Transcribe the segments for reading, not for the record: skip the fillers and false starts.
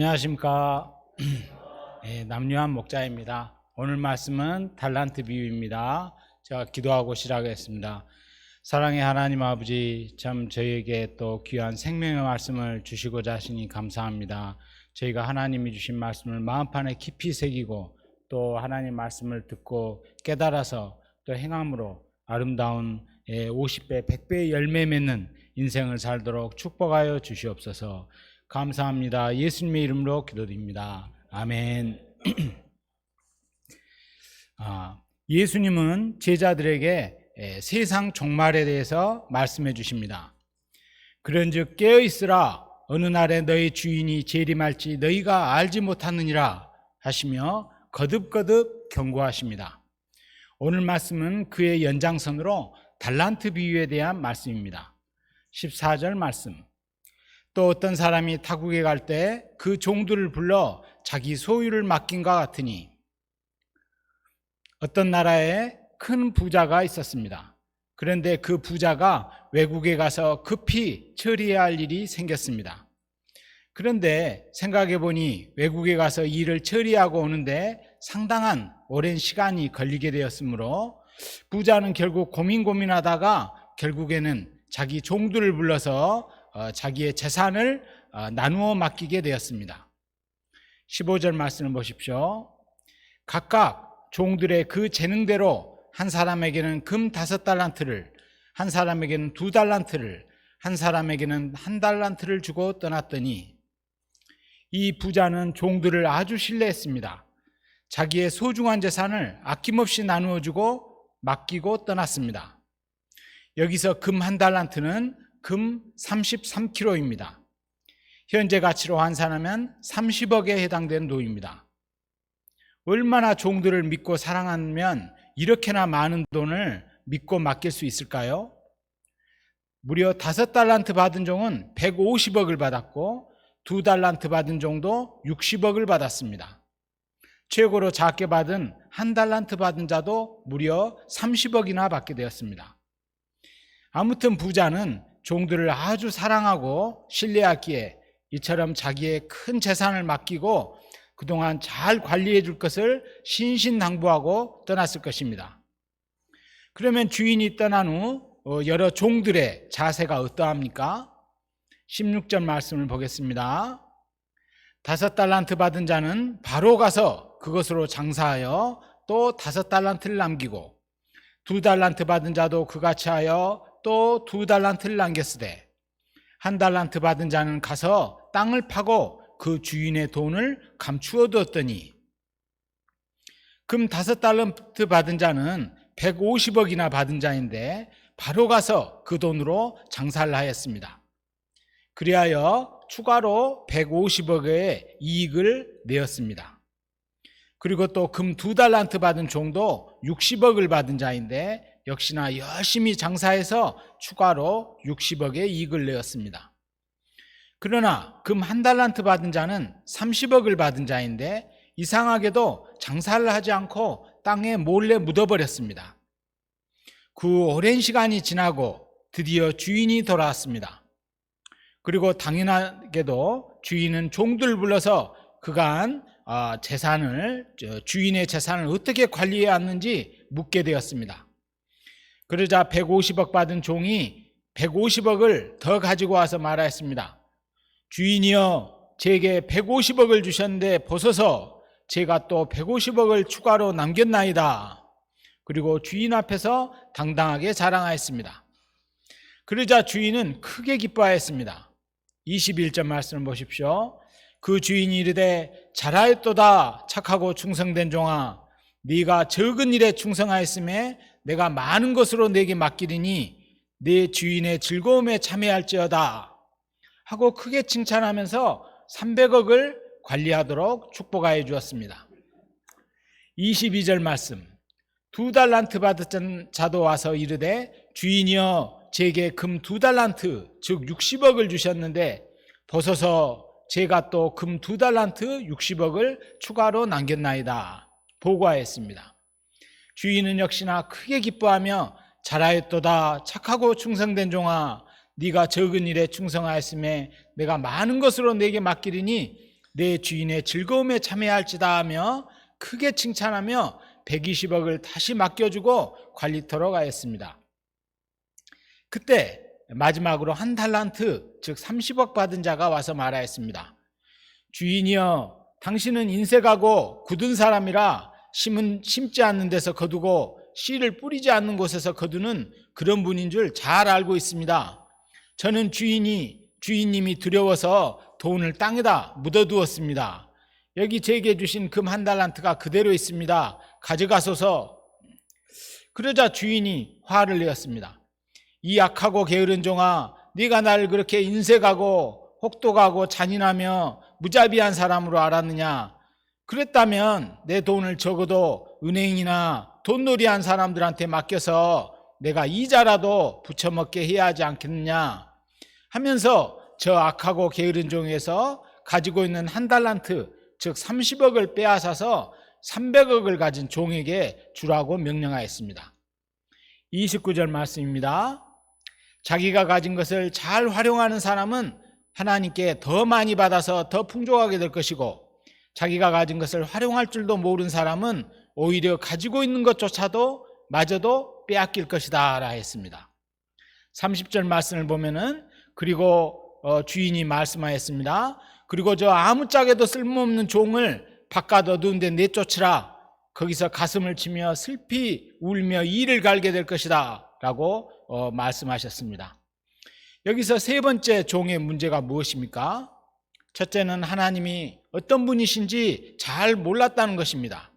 안녕하십니까. 네, 남유한 목자입니다. 오늘 말씀은 달란트 비유입니다. 제가 기도하고 시작하겠습니다. 사랑의 하나님 아버지, 참 저희에게 또 귀한 생명의 말씀을 주시고자 하시니 감사합니다. 저희가 하나님이 주신 말씀을 마음판에 깊이 새기고 또 하나님 말씀을 듣고 깨달아서 또 행함으로 아름다운 50배, 100배의 열매 맺는 인생을 살도록 축복하여 주시옵소서. 감사합니다. 예수님의 이름으로 기도드립니다. 아멘. 예수님은 제자들에게 세상 종말에 대해서 말씀해 주십니다. 그런즉 깨어있으라. 어느 날에 너희 주인이 재림할지 너희가 알지 못하느니라 하시며 거듭거듭 경고하십니다. 오늘 말씀은 그의 연장선으로 달란트 비유에 대한 말씀입니다. 14절 말씀. 또 어떤 사람이 타국에 갈 때 그 종들을 불러 자기 소유를 맡긴과 같으니, 어떤 나라에 큰 부자가 있었습니다. 그런데 그 부자가 외국에 가서 급히 처리해야 할 일이 생겼습니다. 그런데 생각해 보니 외국에 가서 일을 처리하고 오는데 상당한 오랜 시간이 걸리게 되었으므로 부자는 결국 고민하다가 결국에는 자기 종들을 불러서 자기의 재산을 나누어 맡기게 되었습니다. 15절 말씀을 보십시오. 각각 종들의 그 재능대로 한 사람에게는 금 5달란트를, 한 사람에게는 2달란트를, 한 사람에게는 1달란트를 주고 떠났더니, 이 부자는 종들을 아주 신뢰했습니다. 자기의 소중한 재산을 아낌없이 나누어 주고 맡기고 떠났습니다. 여기서 금 1달란트는 금 33kg입니다. 현재 가치로 환산하면 30억에 해당되는 돈입니다. 얼마나 종들을 믿고 사랑하면 이렇게나 많은 돈을 믿고 맡길 수 있을까요? 무려 5달란트 받은 종은 150억을 받았고 2달란트 받은 종도 60억을 받았습니다. 최고로 작게 받은 1달란트 받은 자도 무려 30억이나 받게 되었습니다. 아무튼 부자는 종들을 아주 사랑하고 신뢰했기에 이처럼 자기의 큰 재산을 맡기고 그동안 잘 관리해 줄 것을 신신당부하고 떠났을 것입니다. 그러면 주인이 떠난 후 여러 종들의 자세가 어떠합니까? 16절 말씀을 보겠습니다. 5달란트 받은 자는 바로 가서 그것으로 장사하여 또 5달란트를 남기고 2달란트 받은 자도 그같이 하여 또 2달란트를 남겼으되 1달란트 받은 자는 가서 땅을 파고 그 주인의 돈을 감추어 두었더니, 금 5달란트 받은 자는 150억이나 받은 자인데 바로 가서 그 돈으로 장사를 하였습니다. 그리하여 추가로 150억의 이익을 내었습니다. 그리고 또 금 2달란트 받은 종도 60억을 받은 자인데 역시나 열심히 장사해서 추가로 60억의 이익을 내었습니다. 그러나 금 1달란트 받은 자는 30억을 받은 자인데 이상하게도 장사를 하지 않고 땅에 몰래 묻어버렸습니다. 그 오랜 시간이 지나고 드디어 주인이 돌아왔습니다. 그리고 당연하게도 주인은 종들을 불러서 그간 주인의 재산을 어떻게 관리해 왔는지 묻게 되었습니다. 그러자 150억 받은 종이 150억을 더 가지고 와서 말하였습니다. 주인이여, 제게 150억을 주셨는데 보소서, 제가 또 150억을 추가로 남겼나이다. 그리고 주인 앞에서 당당하게 자랑하였습니다. 그러자 주인은 크게 기뻐하였습니다. 21절 말씀을 보십시오. 그 주인이 이르되 잘하였도다 착하고 충성된 종아, 네가 적은 일에 충성하였음에 내가 많은 것으로 내게 맡기리니 네 주인의 즐거움에 참여할지어다 하고 크게 칭찬하면서 300억을 관리하도록 축복하여 주었습니다. 22절 말씀. 2달란트 받은 자도 와서 이르되 주인이여, 제게 금 2달란트 즉 60억을 주셨는데 보소서, 제가 또 금 2달란트 60억을 추가로 남겼나이다 보고하였습니다. 주인은 역시나 크게 기뻐하며 잘하였도다 착하고 충성된 종아, 네가 적은 일에 충성하였음에 내가 많은 것으로 내게 맡기리니 내 주인의 즐거움에 참여할지다 하며 크게 칭찬하며 120억을 다시 맡겨주고 관리터로 가했습니다. 그때 마지막으로 한 달란트 즉 30억 받은 자가 와서 말하였습니다. 주인이여, 당신은 인색하고 굳은 사람이라 심지 않는 데서 거두고 씨를 뿌리지 않는 곳에서 거두는 그런 분인 줄 잘 알고 있습니다. 저는 주인님이 두려워서 돈을 땅에다 묻어두었습니다. 여기 제게 주신 금 한 달란트가 그대로 있습니다. 가져가소서. 그러자 주인이 화를 내었습니다. 이 악하고 게으른 종아, 네가 날 그렇게 인색하고 혹독하고 잔인하며 무자비한 사람으로 알았느냐? 그랬다면 내 돈을 적어도 은행이나 돈놀이한 사람들한테 맡겨서 내가 이자라도 부쳐먹게 해야 하지 않겠느냐? 하면서 저 악하고 게으른 종에서 가지고 있는 한 달란트 즉 30억을 빼앗아서 300억을 가진 종에게 주라고 명령하였습니다. 29절 말씀입니다. 자기가 가진 것을 잘 활용하는 사람은 하나님께 더 많이 받아서 더 풍족하게 될 것이고, 자기가 가진 것을 활용할 줄도 모르는 사람은 오히려 가지고 있는 것조차도 마저도 빼앗길 것이다 라 했습니다. 30절 말씀을 보면은 그리고 주인이 말씀하였습니다. 그리고 저 아무짝에도 쓸모없는 종을 바깥 어두운 데 내쫓으라. 거기서 가슴을 치며 슬피 울며 이를 갈게 될 것이다 라고 말씀하셨습니다. 여기서 세 번째 종의 문제가 무엇입니까? 첫째는 하나님이 어떤 분이신지 잘 몰랐다는 것입니다.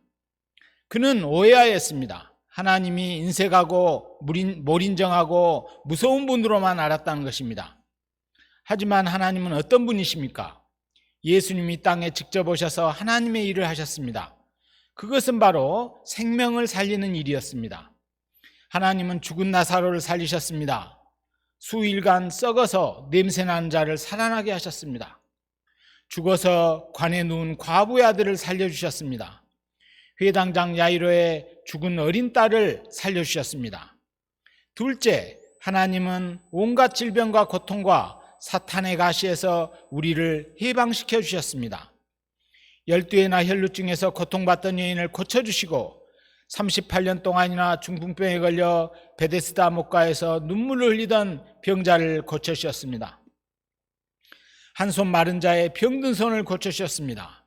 그는 오해하였습니다. 하나님이 인색하고 몰인정하고 무서운 분으로만 알았다는 것입니다. 하지만 하나님은 어떤 분이십니까? 예수님이 땅에 직접 오셔서 하나님의 일을 하셨습니다. 그것은 바로 생명을 살리는 일이었습니다. 하나님은 죽은 나사로를 살리셨습니다. 수일간 썩어서 냄새나는 자를 살아나게 하셨습니다. 죽어서 관에 누운 과부의 아들을 살려주셨습니다. 회당장 야이로의 죽은 어린 딸을 살려주셨습니다. 둘째, 하나님은 온갖 질병과 고통과 사탄의 가시에서 우리를 해방시켜 주셨습니다. 12회나 혈루증에서 고통받던 여인을 고쳐주시고 38년 동안이나 중풍병에 걸려 베데스다 목가에서 눈물을 흘리던 병자를 고쳐주셨습니다. 한 손 마른 자의 병든 손을 고쳐주셨습니다.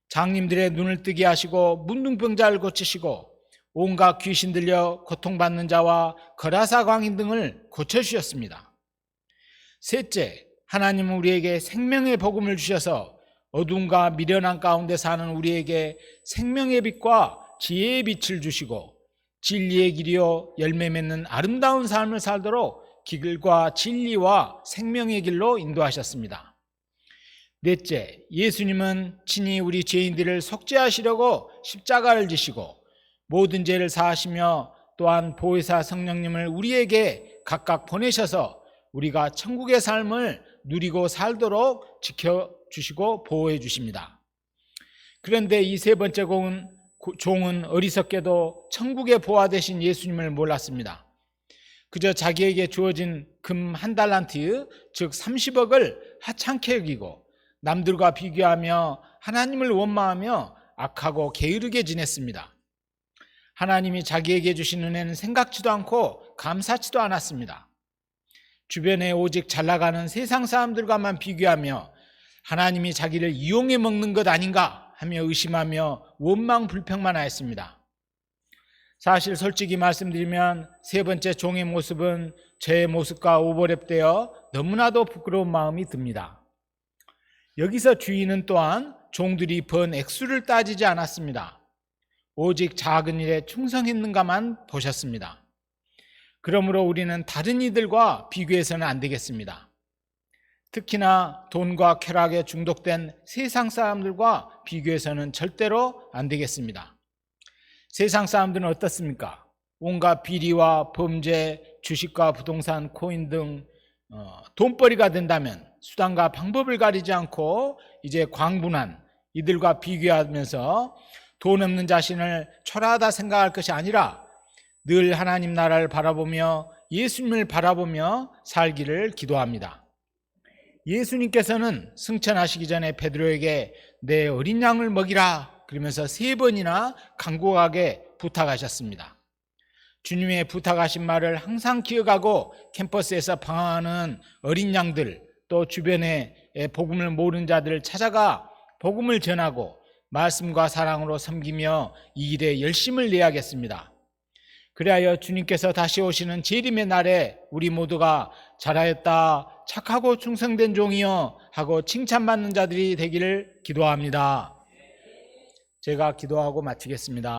장님들의 눈을 뜨게 하시고 문둥병자를 고치시고 온갖 귀신 들려 고통받는 자와 거라사 광인 등을 고쳐주셨습니다. 셋째, 하나님은 우리에게 생명의 복음을 주셔서 어둠과 미련한 가운데 사는 우리에게 생명의 빛과 지혜의 빛을 주시고 진리의 길이요 열매 맺는 아름다운 삶을 살도록 길과 진리와 생명의 길로 인도하셨습니다. 넷째, 예수님은 친히 우리 죄인들을 속죄하시려고 십자가를 지시고 모든 죄를 사하시며 또한 보혜사 성령님을 우리에게 각각 보내셔서 우리가 천국의 삶을 누리고 살도록 지켜주시고 보호해 주십니다. 그런데 이 세 번째 종은 어리석게도 천국의 보화 되신 예수님을 몰랐습니다. 그저 자기에게 주어진 금 한 달란트 즉 30억을 하찮게 여기고 남들과 비교하며 하나님을 원망하며 악하고 게으르게 지냈습니다. 하나님이 자기에게 주신 은혜는 생각지도 않고 감사치도 않았습니다. 주변에 오직 잘나가는 세상 사람들과만 비교하며 하나님이 자기를 이용해 먹는 것 아닌가 하며 의심하며 원망 불평만 하였습니다. 사실 솔직히 말씀드리면 세 번째 종의 모습은 저의 모습과 오버랩되어 너무나도 부끄러운 마음이 듭니다. 여기서 주인은 또한 종들이 번 액수를 따지지 않았습니다. 오직 작은 일에 충성했는가만 보셨습니다. 그러므로 우리는 다른 이들과 비교해서는 안 되겠습니다. 특히나 돈과 쾌락에 중독된 세상 사람들과 비교해서는 절대로 안 되겠습니다. 세상 사람들은 어떻습니까? 온갖 비리와 범죄, 주식과 부동산, 코인 등 돈벌이가 된다면 수단과 방법을 가리지 않고 이제 광분한 이들과 비교하면서 돈 없는 자신을 초라하다 생각할 것이 아니라 늘 하나님 나라를 바라보며 예수님을 바라보며 살기를 기도합니다. 예수님께서는 승천하시기 전에 베드로에게 내 어린 양을 먹이라 그러면서 3번이나 간곡하게 부탁하셨습니다. 주님의 부탁하신 말을 항상 기억하고 캠퍼스에서 방황하는 어린 양들, 또 주변에 복음을 모르는 자들을 찾아가 복음을 전하고 말씀과 사랑으로 섬기며 이 일에 열심을 내야겠습니다. 그리하여 주님께서 다시 오시는 재림의 날에 우리 모두가 잘하였다, 착하고 충성된 종이여 하고 칭찬받는 자들이 되기를 기도합니다. 제가 기도하고 마치겠습니다.